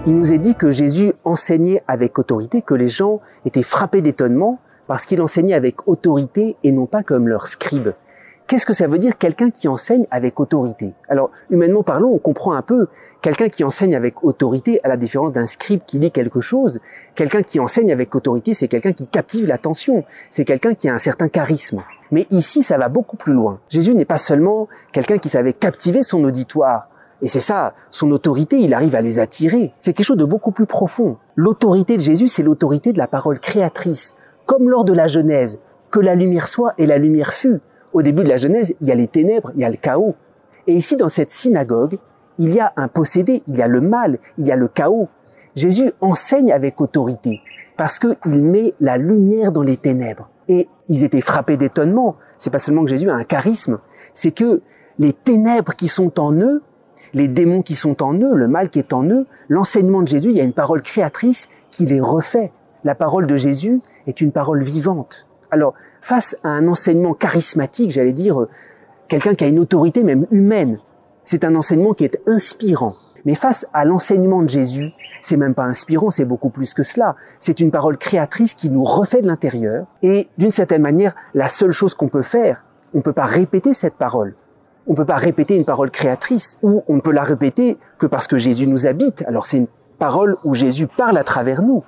il nous est dit que Jésus enseignait avec autorité, que les gens étaient frappés d'étonnement parce qu'il enseignait avec autorité et non pas comme leurs scribes. Qu'est-ce que ça veut dire quelqu'un qui enseigne avec autorité? Alors, humainement parlant, on comprend un peu quelqu'un qui enseigne avec autorité, à la différence d'un scribe qui lit quelque chose. Quelqu'un qui enseigne avec autorité, c'est quelqu'un qui captive l'attention. C'est quelqu'un qui a un certain charisme. Mais ici, ça va beaucoup plus loin. Jésus n'est pas seulement quelqu'un qui savait captiver son auditoire. Et c'est ça, son autorité, il arrive à les attirer. C'est quelque chose de beaucoup plus profond. L'autorité de Jésus, c'est l'autorité de la parole créatrice. Comme lors de la Genèse, que la lumière soit et la lumière fut. Au début de la Genèse, il y a les ténèbres, il y a le chaos. Et ici, dans cette synagogue, il y a un possédé, il y a le mal, il y a le chaos. Jésus enseigne avec autorité parce qu'il met la lumière dans les ténèbres. Et ils étaient frappés d'étonnement. C'est pas seulement que Jésus a un charisme, c'est que les ténèbres qui sont en eux, les démons qui sont en eux, le mal qui est en eux, l'enseignement de Jésus, il y a une parole créatrice qui les refait. La parole de Jésus est une parole vivante. Alors, face à un enseignement charismatique, j'allais dire, quelqu'un qui a une autorité même humaine, c'est un enseignement qui est inspirant. Mais face à l'enseignement de Jésus, c'est même pas inspirant, c'est beaucoup plus que cela. C'est une parole créatrice qui nous refait de l'intérieur. Et d'une certaine manière, la seule chose qu'on peut faire, on ne peut pas répéter cette parole. On ne peut pas répéter une parole créatrice, ou on ne peut la répéter que parce que Jésus nous habite. Alors c'est une parole où Jésus parle à travers nous.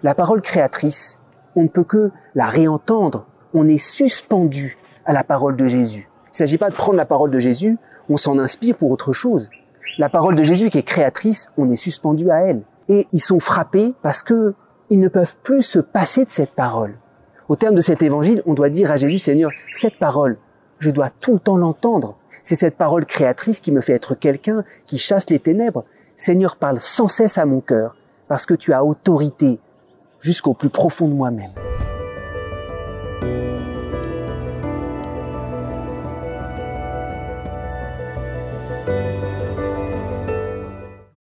La parole créatrice, on ne peut que la réentendre. On est suspendu à la parole de Jésus. Il ne s'agit pas de prendre la parole de Jésus, on s'en inspire pour autre chose. La parole de Jésus qui est créatrice, on est suspendu à elle. Et ils sont frappés parce que ils ne peuvent plus se passer de cette parole. Au terme de cet évangile, on doit dire à Jésus, Seigneur, cette parole, je dois tout le temps l'entendre. C'est cette parole créatrice qui me fait être quelqu'un qui chasse les ténèbres. Seigneur, parle sans cesse à mon cœur parce que tu as autorité jusqu'au plus profond de moi-même.